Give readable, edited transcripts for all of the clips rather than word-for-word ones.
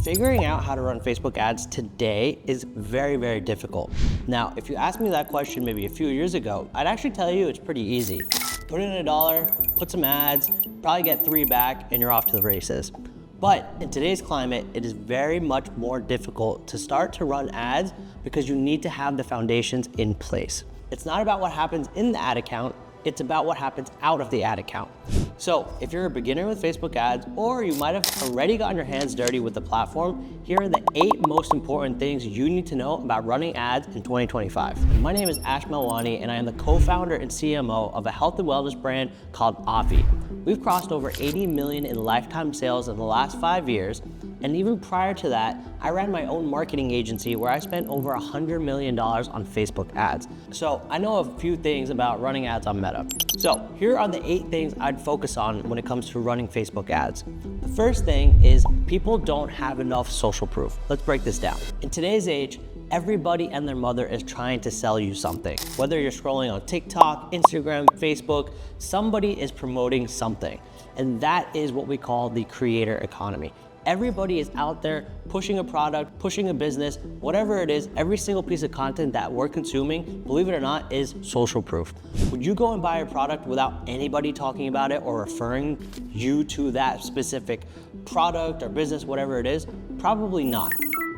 Figuring out how to run Facebook ads today is very, very difficult. Now, if you asked me that question maybe a few years ago, I'd actually tell you it's pretty easy. Put in $1, put some ads, probably get 3 back, and you're off to the races. But in today's climate, it is very much more difficult to start to run ads because you need to have the foundations in place. It's not about what happens in the ad account, it's about what happens out of the ad account. So if you're a beginner with Facebook ads, or you might have already gotten your hands dirty with the platform, here are the 8 most important things you need to know about running ads in 2025. My name is Ashvin Melwani, and I am the co-founder and CMO of a health and wellness brand called Obvi. We've crossed over 80 million in lifetime sales in the last 5 years, and even prior to that, I ran my own marketing agency where I spent over $100 million on Facebook ads. So I know a few things about running ads on Meta. So here are the 8 things I'd focus on when it comes to running Facebook ads. The first thing is people don't have enough social proof. Let's break this down. In today's age, everybody and their mother is trying to sell you something. Whether you're scrolling on TikTok, Instagram, Facebook, somebody is promoting something. And that is what we call the creator economy. Everybody is out there pushing a product, pushing a business, whatever it is. Every single piece of content that we're consuming, believe it or not, is social proof. Would you go and buy a product without anybody talking about it or referring you to that specific product or business, whatever it is? Probably not.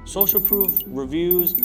Social proof, reviews,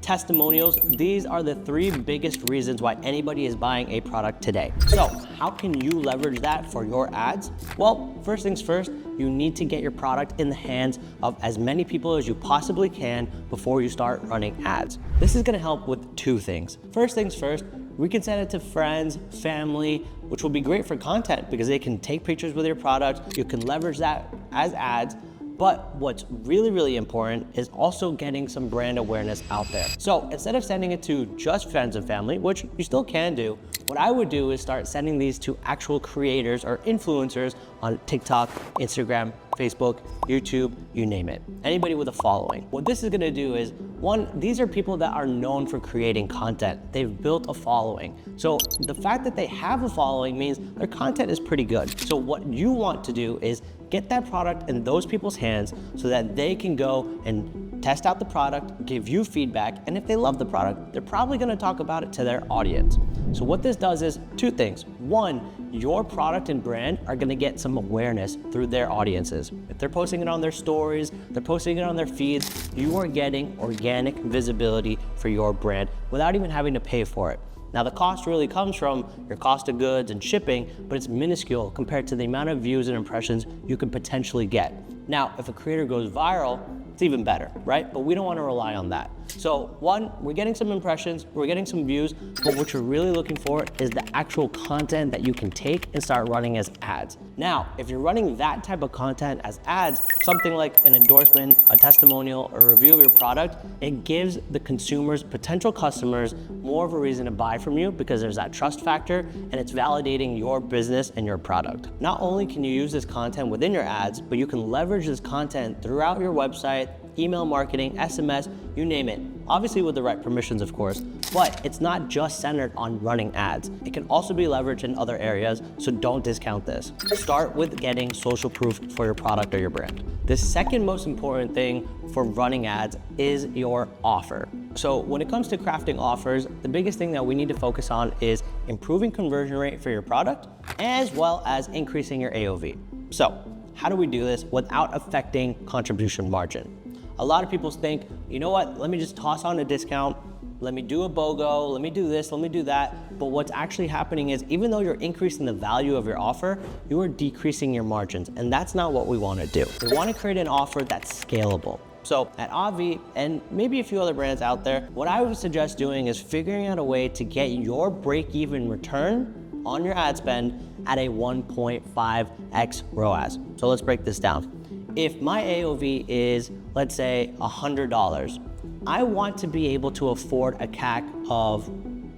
testimonials, these are the 3 biggest reasons why anybody is buying a product today. So how can you leverage that for your ads? Well, first things first, you need to get your product in the hands of as many people as you possibly can before you start running ads. This is gonna help with 2 things. First things first, we can send it to friends, family, which will be great for content because they can take pictures with your product. You can leverage that as ads. But what's really, really important is also getting some brand awareness out there. So instead of sending it to just friends and family, which you still can do, what I would do is start sending these to actual creators or influencers on TikTok, Instagram, Facebook, YouTube, you name it. Anybody with a following. What this is gonna do is, 1, these are people that are known for creating content. They've built a following. So the fact that they have a following means their content is pretty good. So what you want to do is get that product in those people's hands so that they can go and test out the product, give you feedback, and if they love the product, they're probably gonna talk about it to their audience. So what this does is 2 things. 1, your product and brand are gonna get some awareness through their audiences. If they're posting it on their stories, they're posting it on their feeds, you are getting organic visibility for your brand without even having to pay for it. Now the cost really comes from your cost of goods and shipping, but it's minuscule compared to the amount of views and impressions you could potentially get. Now, if a creator goes viral, it's even better, right? But we don't want to rely on that. So 1, we're getting some impressions, we're getting some views, but what you're really looking for is the actual content that you can take and start running as ads. Now, if you're running that type of content as ads, something like an endorsement, a testimonial, or a review of your product, it gives the consumers, potential customers, more of a reason to buy from you because there's that trust factor and it's validating your business and your product. Not only can you use this content within your ads, but you can leverage this content throughout your website, email marketing, SMS, you name it. Obviously with the right permissions, of course, but it's not just centered on running ads. It can also be leveraged in other areas, so don't discount this. Start with getting social proof for your product or your brand. The second most important thing for running ads is your offer. So when it comes to crafting offers, the biggest thing that we need to focus on is improving conversion rate for your product, as well as increasing your AOV. So how do we do this without affecting contribution margin? A lot of people think, you know what, let me just toss on a discount, let me do a BOGO, let me do this, let me do that. But what's actually happening is even though you're increasing the value of your offer, you are decreasing your margins. And that's not what we want to do. We want to create an offer that's scalable. So at Obvi, and maybe a few other brands out there, what I would suggest doing is figuring out a way to get your break-even return on your ad spend at a 1.5x ROAS. So let's break this down. If my AOV is, let's say, $100, I want to be able to afford a CAC of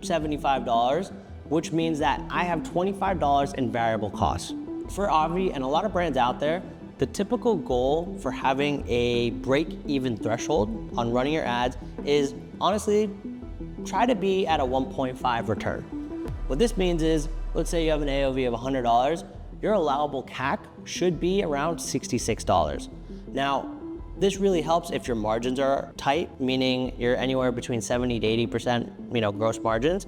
$75, which means that I have $25 in variable costs. For Obvi and a lot of brands out there, the typical goal for having a break-even threshold on running your ads is, honestly, try to be at a 1.5 return. What this means is, let's say you have an AOV of $100, your allowable CAC should be around $66. Now, This really helps if your margins are tight, meaning you're anywhere between 70 to 80%, gross margins.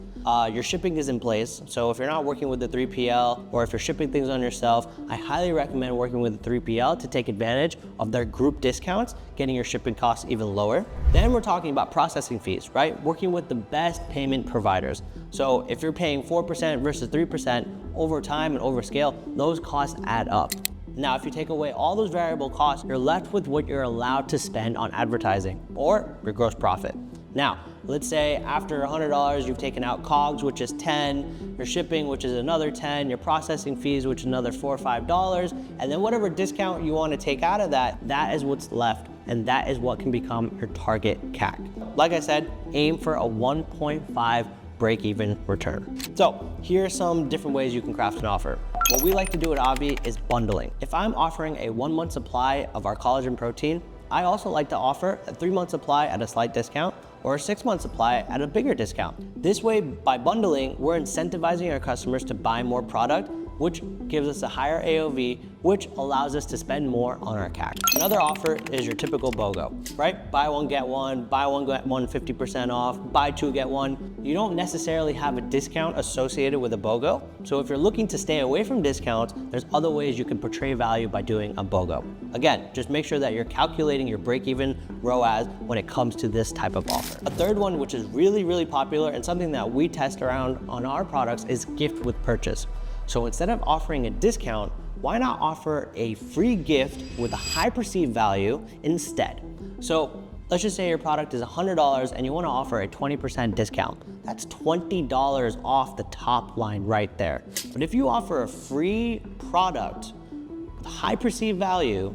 Your shipping is in place. So if you're not working with the 3PL or if you're shipping things on yourself, I highly recommend working with the 3PL to take advantage of their group discounts, getting your shipping costs even lower. Then we're talking about processing fees, right? Working with the best payment providers. So if you're paying 4% versus 3% over time and over scale, those costs add up. Now, if you take away all those variable costs, you're left with what you're allowed to spend on advertising or your gross profit. Now, let's say after $100, you've taken out COGS, which is 10, your shipping, which is another 10, your processing fees, which is another $4 or $5, and then whatever discount you want to take out of that, that is what's left, and that is what can become your target CAC. Like I said, aim for a 1.5 break-even return. So here are some different ways you can craft an offer. What we like to do at Obvi is bundling. If I'm offering a 1-month supply of our collagen protein, I also like to offer a 3-month supply at a slight discount or a 6-month supply at a bigger discount. This way, by bundling, we're incentivizing our customers to buy more product, which gives us a higher AOV, which allows us to spend more on our CAC. Another offer is your typical BOGO, right? Buy one, get one, buy one, get one 50% off, buy two, get one. You don't necessarily have a discount associated with a BOGO. So if you're looking to stay away from discounts, there's other ways you can portray value by doing a BOGO. Again, just make sure that you're calculating your break-even ROAS when it comes to this type of offer. A third one, which is really, really popular and something that we test around on our products, is gift with purchase. So instead of offering a discount, why not offer a free gift with a high perceived value instead? So let's just say your product is $100 and you want to offer a 20% discount. That's $20 off the top line right there. But if you offer a free product with high perceived value,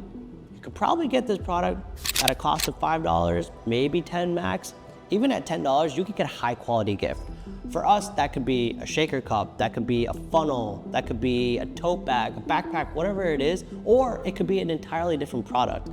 you could probably get this product at a cost of $5, maybe 10 max. Even at $10, you could get a high quality gift. For us, that could be a shaker cup, that could be a funnel, that could be a tote bag, a backpack, whatever it is, or it could be an entirely different product.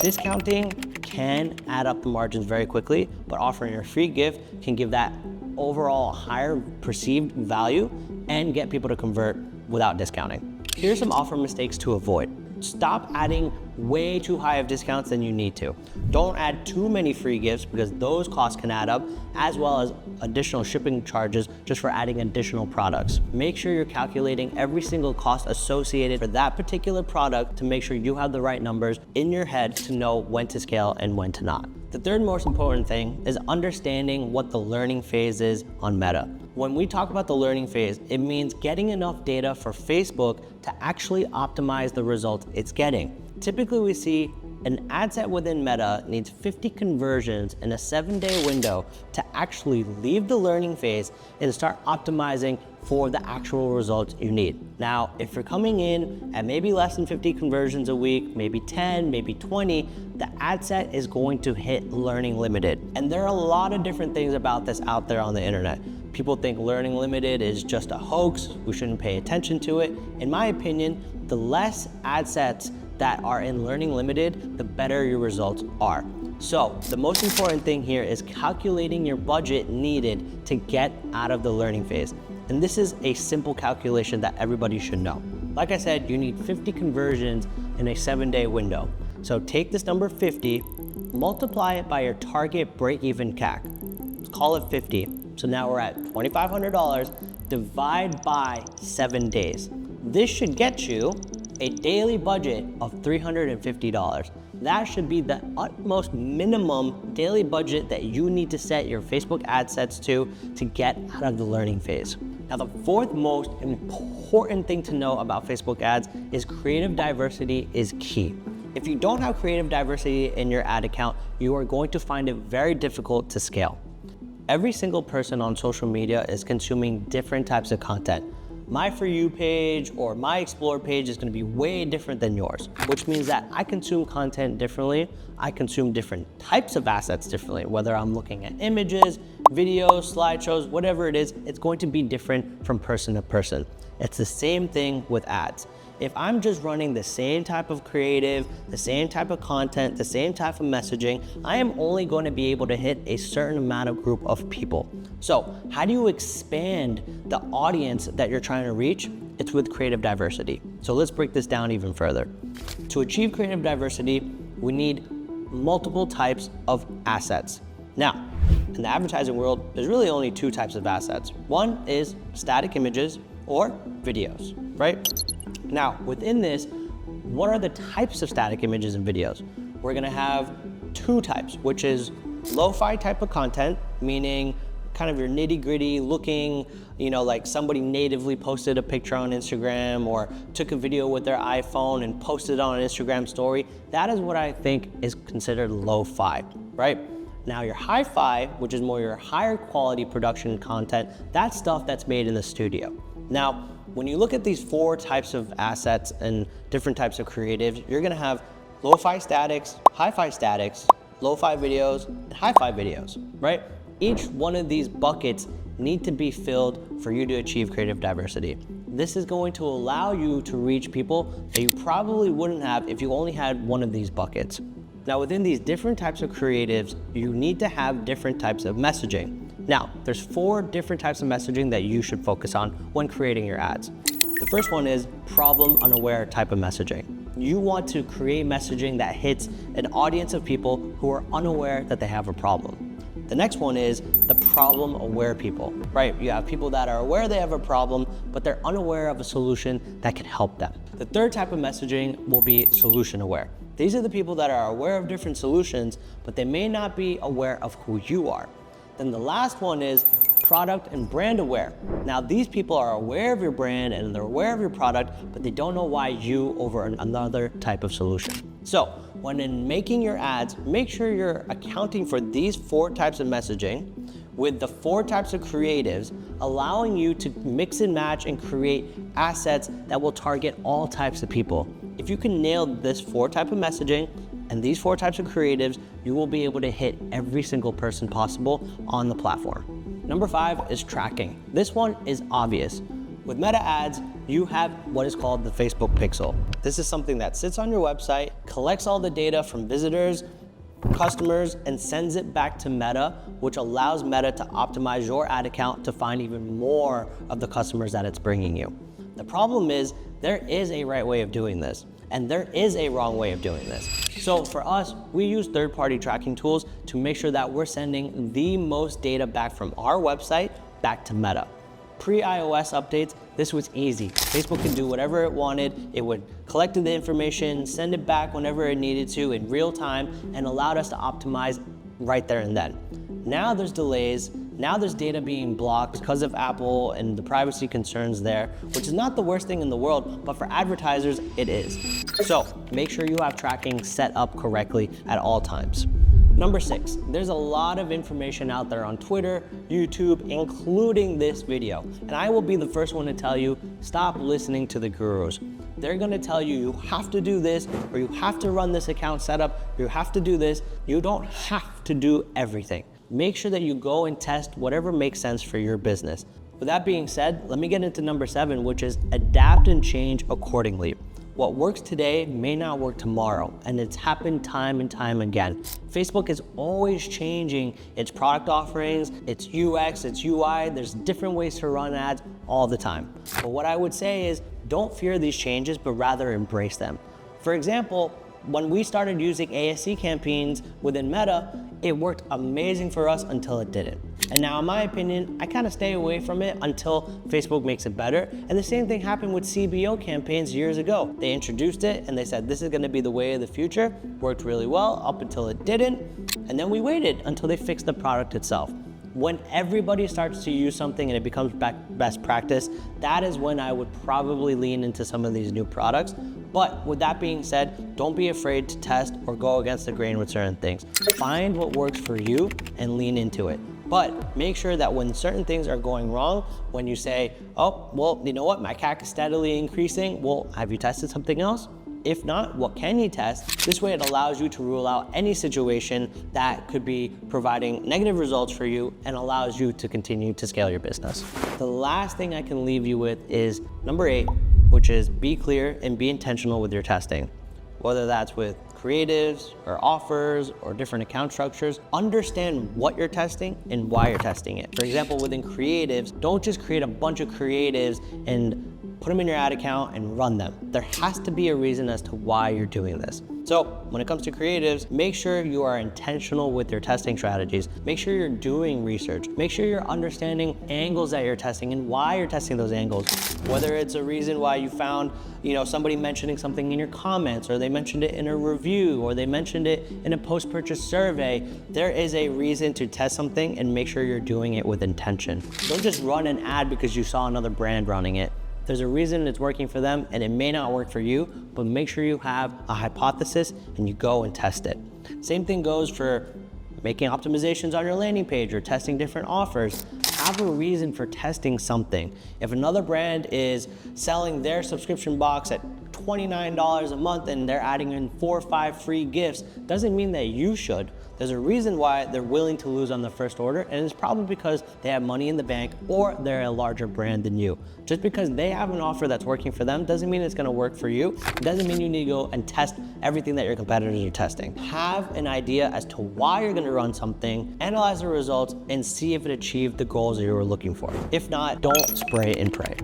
Discounting can add up the margins very quickly, but offering a free gift can give that overall higher perceived value and get people to convert without discounting. Here's some offer mistakes to avoid. Stop adding way too high of discounts than you need to. Don't add too many free gifts because those costs can add up, as well as additional shipping charges just for adding additional products. Make sure you're calculating every single cost associated for that particular product to make sure you have the right numbers in your head to know when to scale and when to not. The third most important thing is understanding what the learning phase is on Meta. When we talk about the learning phase, it means getting enough data for Facebook to actually optimize the results it's getting. Typically, we see an ad set within Meta needs 50 conversions in a 7-day window to actually leave the learning phase and start optimizing for the actual results you need. Now, if you're coming in at maybe less than 50 conversions a week, maybe 10, maybe 20, the ad set is going to hit learning limited. And there are a lot of different things about this out there on the internet. People think learning limited is just a hoax, we shouldn't pay attention to it. In my opinion, the less ad sets that are in learning limited, the better your results are. So the most important thing here is calculating your budget needed to get out of the learning phase. And this is a simple calculation that everybody should know. Like I said, you need 50 conversions in a 7-day window. So take this number 50, multiply it by your target break-even CAC. Let's call it 50. So now we're at $2,500, divide by 7 days. This should get you a daily budget of $350. That should be the utmost minimum daily budget that you need to set your Facebook ad sets to get out of the learning phase. Now, the fourth most important thing to know about Facebook ads is creative diversity is key. If you don't have creative diversity in your ad account, you are going to find it very difficult to scale. Every single person on social media is consuming different types of content. My For You page or my Explore page is gonna be way different than yours, which means that I consume content differently. I consume different types of assets differently, whether I'm looking at images, videos, slideshows, whatever it is, it's going to be different from person to person. It's the same thing with ads. If I'm just running the same type of creative, the same type of content, the same type of messaging, I am only going to be able to hit a certain amount of group of people. So how do you expand the audience that you're trying to reach? It's with creative diversity. So let's break this down even further. To achieve creative diversity, we need multiple types of assets. Now, in the advertising world, there's really only two types of assets. One is static images or videos, right? Now, within this, what are the types of static images and videos? We're gonna have two types, which is lo-fi type of content, meaning kind of your nitty-gritty looking, like somebody natively posted a picture on Instagram or took a video with their iPhone and posted it on an Instagram story. That is what I think is considered lo-fi, right? Now your hi-fi, which is more your higher quality production content, that's stuff that's made in the studio. Now, when you look at these four types of assets and different types of creatives, you're gonna have lo-fi statics, hi-fi statics, lo-fi videos, and hi-fi videos, right? Each one of these buckets need to be filled for you to achieve creative diversity. This is going to allow you to reach people that you probably wouldn't have if you only had one of these buckets. Now, within these different types of creatives, you need to have different types of messaging. Now, there's 4 different types of messaging that you should focus on when creating your ads. The first one is problem unaware type of messaging. You want to create messaging that hits an audience of people who are unaware that they have a problem. The next one is the problem aware people, right? You have people that are aware they have a problem, but they're unaware of a solution that can help them. The third type of messaging will be solution aware. These are the people that are aware of different solutions, but they may not be aware of who you are. Then the last one is product and brand aware. Now, these people are aware of your brand and they're aware of your product, but they don't know why you over another type of solution. So when in making your ads, make sure you're accounting for these 4 types of messaging with the 4 types of creatives, allowing you to mix and match and create assets that will target all types of people. If you can nail this 4 type of messaging and these 4 types of creatives, you will be able to hit every single person possible on the platform. Number 5 is tracking. This one is obvious. With Meta ads, you have what is called the Facebook pixel. This is something that sits on your website, collects all the data from visitors, customers, and sends it back to Meta, which allows Meta to optimize your ad account to find even more of the customers that it's bringing you. The problem is there is a right way of doing this, and there is a wrong way of doing this. So for us, we use third-party tracking tools to make sure that we're sending the most data back from our website back to Meta. Pre-iOS updates, this was easy. Facebook could do whatever it wanted. It would collect the information, send it back whenever it needed to in real time, and allowed us to optimize right there and then. Now there's delays. Now there's data being blocked because of Apple and the privacy concerns there, which is not the worst thing in the world, but for advertisers, it is. So make sure you have tracking set up correctly at all times. Number 6, there's a lot of information out there on Twitter, YouTube, including this video. And I will be the first one to tell you, stop listening to the gurus. They're gonna tell you, you have to do this, or you have to run this account setup, you have to do this. You don't have to do everything. Make sure that you go and test whatever makes sense for your business. With that being said, let me get into number 7, which is adapt and change accordingly. What works today may not work tomorrow, and it's happened time and time again. Facebook is always changing its product offerings, its UX, its UI. There's different ways to run ads all the time. But what I would say is don't fear these changes, but rather embrace them. For example, when we started using ASC campaigns within Meta, it worked amazing for us until it didn't. And now in my opinion, I kind of stay away from it until Facebook makes it better. And the same thing happened with CBO campaigns years ago. They introduced it and they said, this is gonna be the way of the future. Worked really well up until it didn't. And then we waited until they fixed the product itself. When everybody starts to use something and it becomes best practice, that is when I would probably lean into some of these new products. But with that being said, don't be afraid to test or go against the grain with certain things. Find what works for you and lean into it. But make sure that when certain things are going wrong, when you say, oh, well, you know what, my CAC is steadily increasing, well, have you tested something else? If not, what can you test? This way it allows you to rule out any situation that could be providing negative results for you and allows you to continue to scale your business. The last thing I can leave you with is number 8, which is be clear and be intentional with your testing. Whether that's with creatives or offers or different account structures, understand what you're testing and why you're testing it. For example, within creatives, don't just create a bunch of creatives and put them in your ad account and run them. There has to be a reason as to why you're doing this. So when it comes to creatives, make sure you are intentional with your testing strategies. Make sure you're doing research. Make sure you're understanding angles that you're testing and why you're testing those angles. Whether it's a reason why you found, somebody mentioning something in your comments, or they mentioned it in a review, or they mentioned it in a post-purchase survey, there is a reason to test something, and make sure you're doing it with intention. Don't just run an ad because you saw another brand running it. There's a reason it's working for them, and it may not work for you, but make sure you have a hypothesis and you go and test it. Same thing goes for making optimizations on your landing page or testing different offers. Have a reason for testing something. If another brand is selling their subscription box at $29 a month and they're adding in 4 or 5 free gifts, doesn't mean that you should. There's a reason why they're willing to lose on the first order, and it's probably because they have money in the bank or they're a larger brand than you. Just because they have an offer that's working for them doesn't mean it's gonna work for you. It doesn't mean you need to go and test everything that your competitors are testing. Have an idea as to why you're gonna run something, analyze the results, and see if it achieved the goals that you were looking for. If not, don't spray and pray.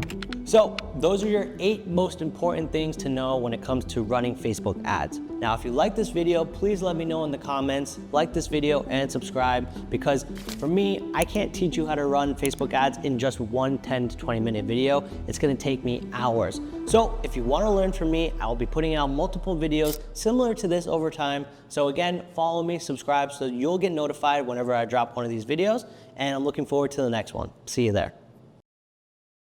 So those are your 8 most important things to know when it comes to running Facebook ads. Now, if you like this video, please let me know in the comments, like this video and subscribe, because for me, I can't teach you how to run Facebook ads in just one 10 to 20 minute video. It's gonna take me hours. So if you wanna learn from me, I'll be putting out multiple videos similar to this over time. So again, follow me, subscribe, so you'll get notified whenever I drop one of these videos, and I'm looking forward to the next one. See you there.